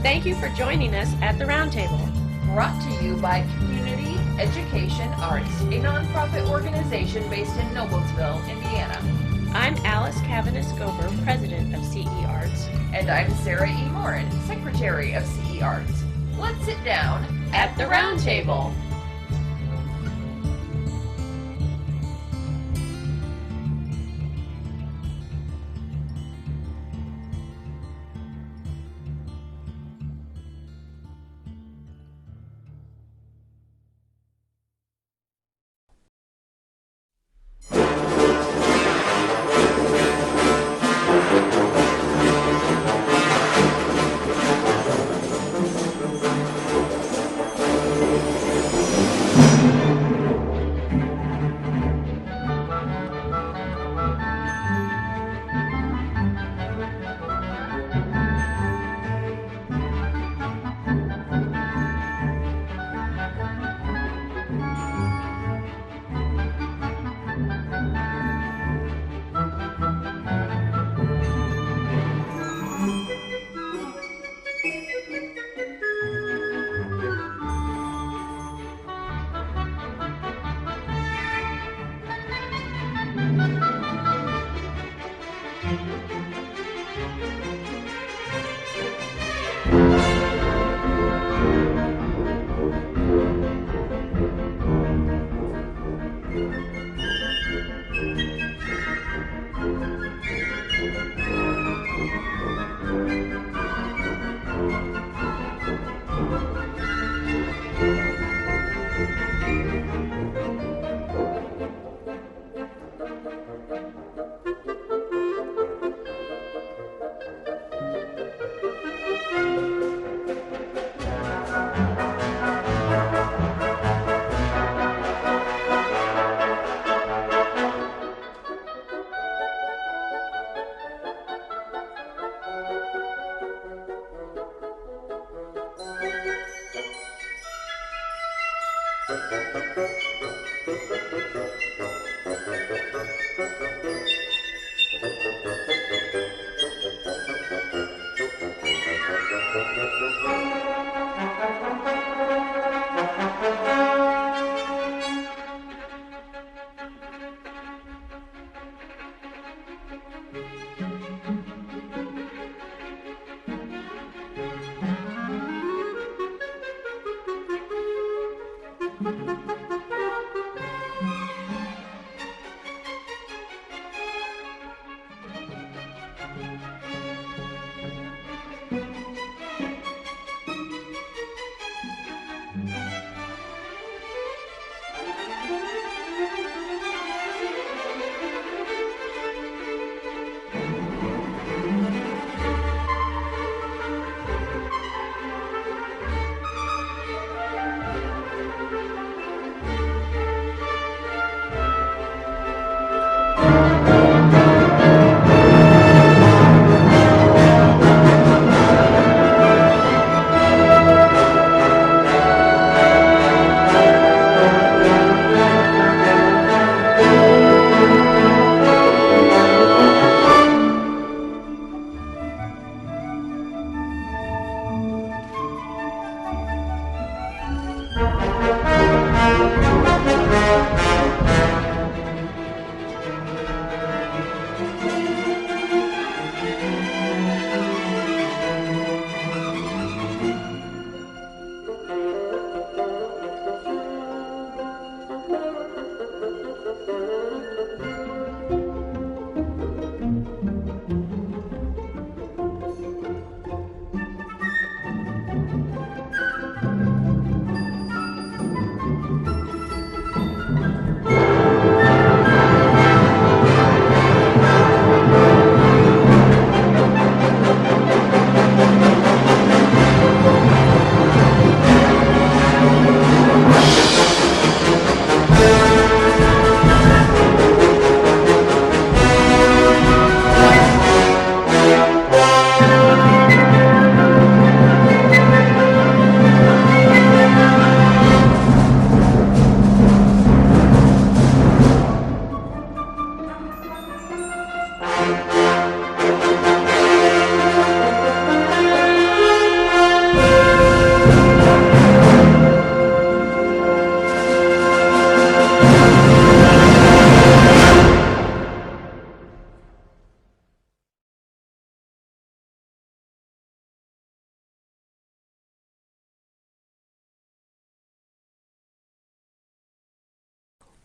Thank you for joining us at the Roundtable. Brought to you by Community Education Arts, a nonprofit organization based in Noblesville, Indiana. I'm Alice Cavanis-Gober, president of CEArts. And I'm Sarah E. Morin, secretary of CEArts. Let's sit down at the Roundtable.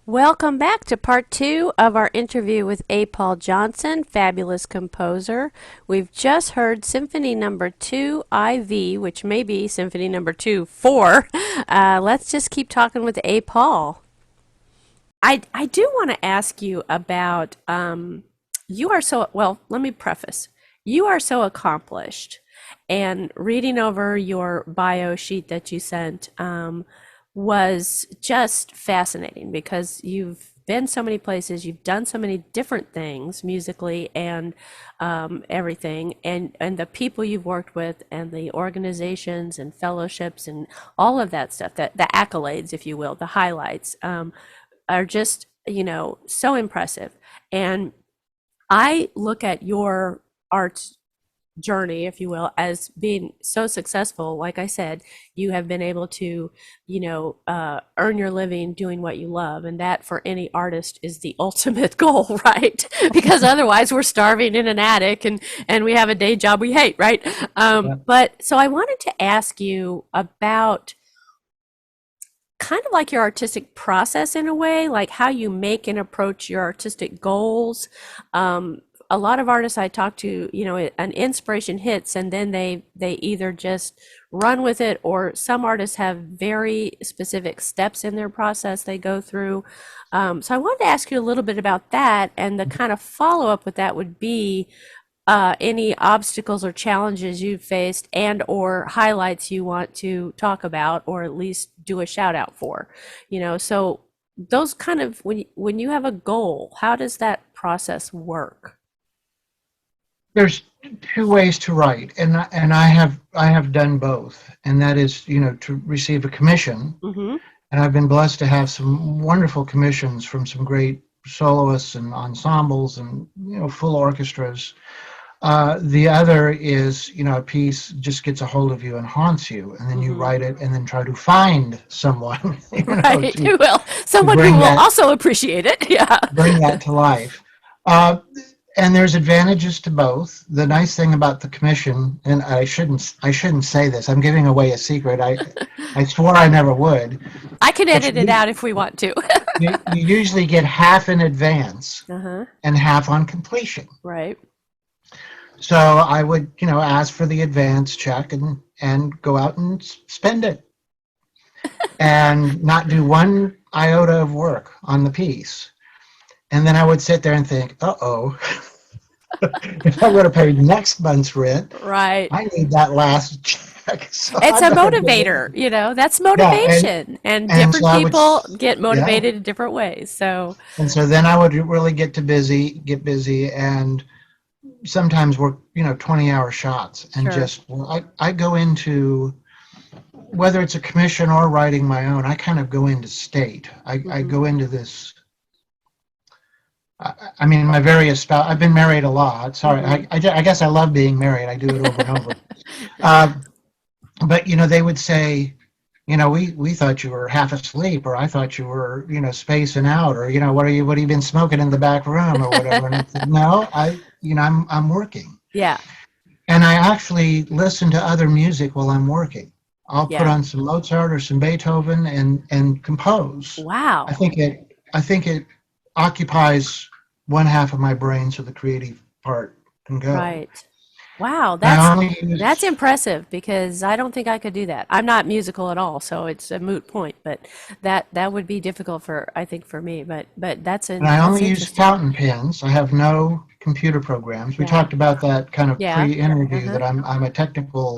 Welcome back to part two of our interview with A. Paul Johnson, fabulous composer. We've just heard Symphony Number 2 IV, which may be Symphony Number 2 4. Let's just keep talking with A. Paul. I do want to ask you about you are so well, let me preface. You are so accomplished. And reading over your bio sheet that you sent was just fascinating because you've been so many places, you've done so many different things musically and everything, and the people you've worked with, and the organizations and fellowships and all of that stuff, that the accolades, if you will, the highlights. Are just, so impressive. And I look at your art journey, if you will, as being so successful. Like I said, you have been able to, earn your living doing what you love. And that for any artist is the ultimate goal, right? Because otherwise we're starving in an attic and we have a day job we hate, right? Yeah. But so I wanted to ask you about kind of like your artistic process in a way, like how you make and approach your artistic goals. A lot of artists I talk to, an inspiration hits and then they either just run with it, or some artists have very specific steps in their process they go through. So I wanted to ask you a little bit about that, and the kind of follow up with that would be any obstacles or challenges you've faced and or highlights you want to talk about, or at least do a shout out for, so those kind of, when you have a goal, how does that process work? There's two ways to write, and I have done both, and that is, to receive a commission, Mm-hmm. and I've been blessed to have some wonderful commissions from some great soloists and ensembles and full orchestras. The other is, a piece just gets a hold of you and haunts you, and then you Mm-hmm. write it and then try to find someone, Right, who will, to someone who bring will that also appreciate it. Yeah. to life. Uh, and there's advantages to both. The nice thing about the commission, and I shouldn't say this. I'm giving away a secret. I swore I never would. I can But edit it out if we want to. you usually get half in advance Uh-huh. and half on completion. Right. So I would, ask for the advance check and go out and spend it and not do one iota of work on the piece. And then I would sit there and think, uh-oh, if I would have paid next month's rent, Right. I need that last check. So It's I a better get motivator, it. that's Yeah, motivation. And and so different I would, people get yeah. motivated in different ways. So, And so then I would really get busy and sometimes work, 20-hour shots and sure. just, well, I go into, whether it's a commission or writing my own, I kind of go into state. I Mm-hmm. go into this. I mean, my various spouse. I've been married a lot. Sorry, Mm-hmm. I guess I love being married. I do it over and over. But they would say, we thought you were half asleep, or I thought you were, spacing out, or what have you been smoking in the back room, or whatever. And I said, no, I'm working, Yeah. and I actually listen to other music while I'm working. I'll put Yeah. on some Mozart or some Beethoven and compose. I Wow. think it occupies one half of my brain, so the creative part can go. Right. Wow, And I that's only that's use impressive because I don't think I could do that. I'm not musical at all, so it's a moot point, but that would be difficult for, I think, for me, but and I that's only use interesting. fountain pens. I have no computer programs. We Yeah. talked about that kind of Yeah. pre-interview, Uh-huh. that I'm a technical,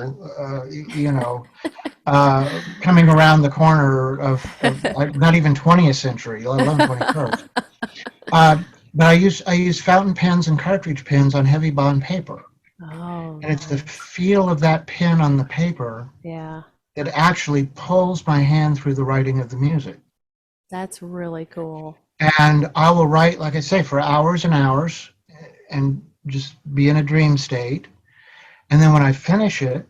coming around the corner of not even 20th century, let alone 21st. Uh, but I use fountain pens and cartridge pens on heavy bond paper, Oh, and it's the nice. feel of that pen on the paper Yeah. that actually pulls my hand through the writing of the music. That's really cool. And I will write, like I say, for hours and hours, and just be in a dream state. And then when I finish it,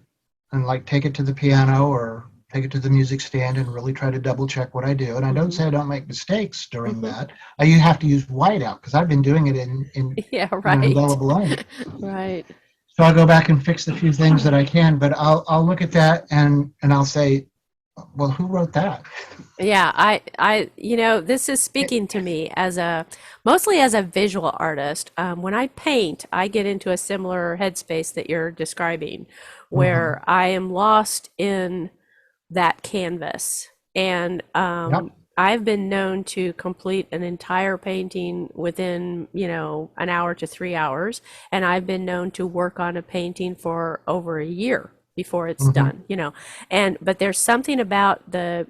and like take it to the piano or take it to the music stand and really try to double check what I do. And I don't Hmm. say I don't make mistakes during Hmm. that. You have to use whiteout because I've been doing it Yeah, in right. indelible ink. Right. So I'll go back and fix the few things that I can, but I'll look at that and I'll say, well, who wrote that? Yeah, this is speaking to me mostly as a visual artist. When I paint, I get into a similar headspace that you're describing, Hmm. where I am lost in that canvas. And Yep. I've been known to complete an entire painting within, an hour to 3 hours. And I've been known to work on a painting for over a year before it's Hmm. done, but there's something about the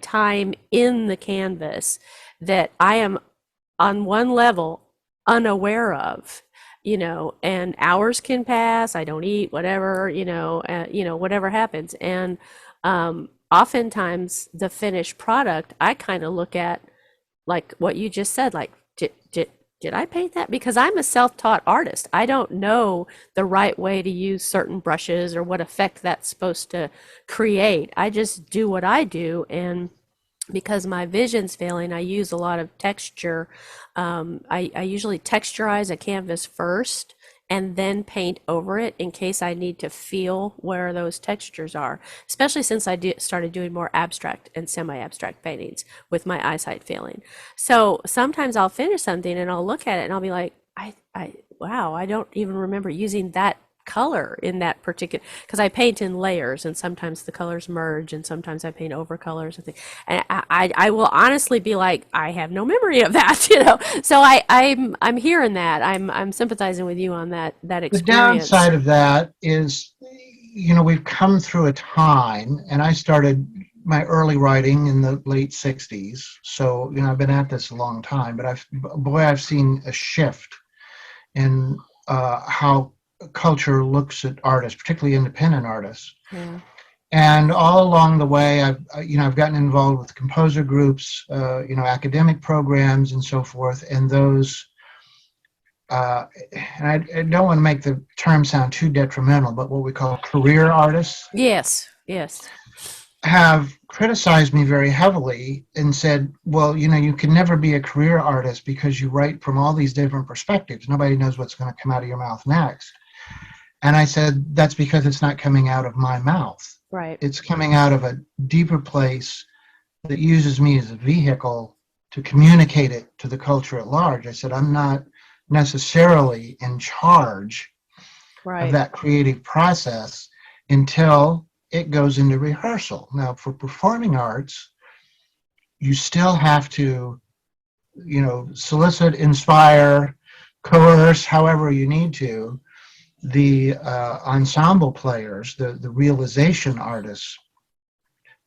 time in the canvas that I am on one level unaware of, and hours can pass, I don't eat, whatever, whatever happens. And oftentimes the finished product, I kind of look at like what you just said, like, did I paint that? Because I'm a self-taught artist. I don't know the right way to use certain brushes or what effect that's supposed to create. I just do what I do, and because my vision's failing, I use a lot of texture. I usually texturize a canvas first and then paint over it in case I need to feel where those textures are, especially since started doing more abstract and semi-abstract paintings with my eyesight failing. So sometimes I'll finish something and I'll look at it and I'll be like, wow, I don't even remember using that color in that particular, because I paint in layers and sometimes the colors merge and sometimes I paint over colors and things. And I will honestly be like, I have no memory of that, So I'm hearing that. I'm sympathizing with you on that The experience. downside of that is, we've come through a time, and I started my early writing in the late 60s. So, I've been at this a long time, but I've seen a shift in how culture looks at artists, particularly independent artists. Yeah. And all along the way, I've gotten involved with composer groups, academic programs and so forth. And those, and I don't want to make the term sound too detrimental, but what we call career artists Yes. Yes. have criticized me very heavily and said, well, you can never be a career artist because you write from all these different perspectives. Nobody knows what's going to come out of your mouth next. And I said, that's because it's not coming out of my mouth. Right. It's coming out of a deeper place that uses me as a vehicle to communicate it to the culture at large. I said, I'm not necessarily in charge of Right. that creative process until it goes into rehearsal. Now, for performing arts, you still have to, solicit, inspire, coerce, however you need to, the ensemble players, the realization artists,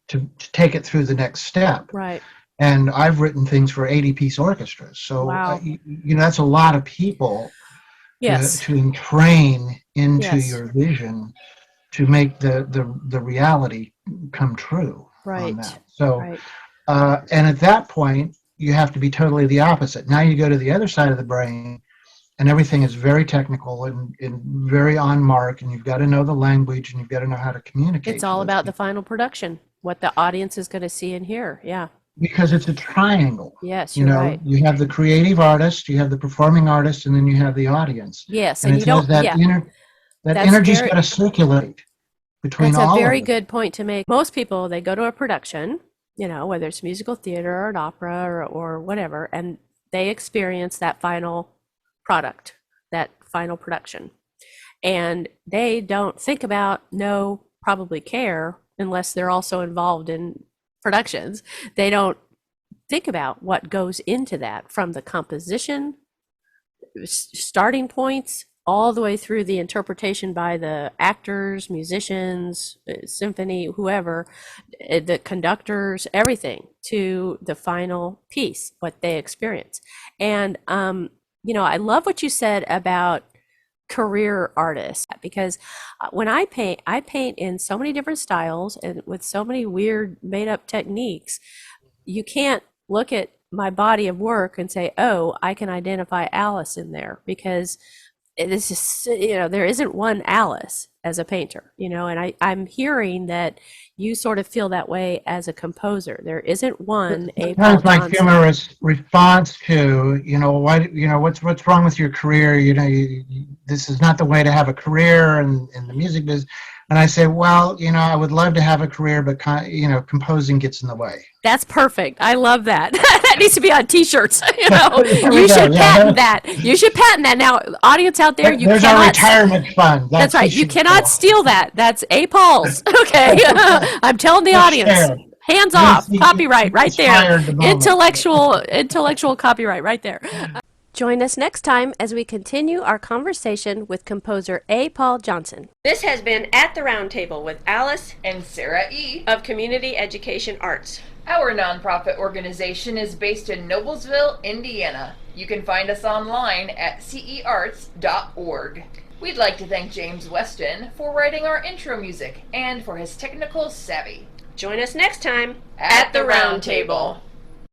to take it through the next step. Right. And I've written things for 80-piece orchestras. So, Wow. that's a lot of people Yes. to entrain into Yes. your vision to make the reality come true on Right. that. So, Right. and at that point, you have to be totally the opposite. Now you go to the other side of the brain, and everything is very technical and very on mark, and you've got to know the language and you've got to know how to It's communicate to all those about the people final production, what the audience is going to see and hear. Yeah. because it's a triangle. Yes, you're right. You have the creative artist, you have the performing artist, and then you have the audience. Yes, And and it you don't, says that yeah, that that's energy's very, got to circulate between that's a all of very them. good point to make. Most people, they go to a production, whether it's musical theater or an opera or whatever, and they experience that final product, that final production. And they don't think about, no, probably care, unless they're also involved in productions. They don't think about what goes into that, from the composition, starting points, all the way through the interpretation by the actors, musicians, symphony, whoever, the conductors, everything, to the final piece, what they experience. And I love what you said about career artists, because when I paint in so many different styles and with so many weird made up techniques. You can't look at my body of work and say, oh, I can identify Alice in there, because this is, there isn't one Alice as a painter, and I'm hearing that you sort of feel that way as a composer. There isn't one A. Paul Sometimes my Johnson. humorous response to, why, what's wrong with your career? This is not the way to have a career in the music business. And I say, well, I would love to have a career, but composing gets in the way. That's perfect. I love that. That needs to be on T-shirts. There we You go, should yeah. patent that. You should patent that. Now, audience out there, you There's our cannot. retirement fund. That's right. You should cannot go. steal that. That's A. Paul's. Okay. I'm telling the Let's audience. share. Hands off. He- Copyright right he's there. hired the moment. Intellectual copyright right there. Join us next time as we continue our conversation with composer A. Paul Johnson. This has been At the Round Table with Alice And Sarah E. of Community Education Arts. Our nonprofit organization is based in Noblesville, Indiana. You can find us online at CEArts.org. We'd like to thank James Weston for writing our intro music and for his technical savvy. Join us next time At the Round Table.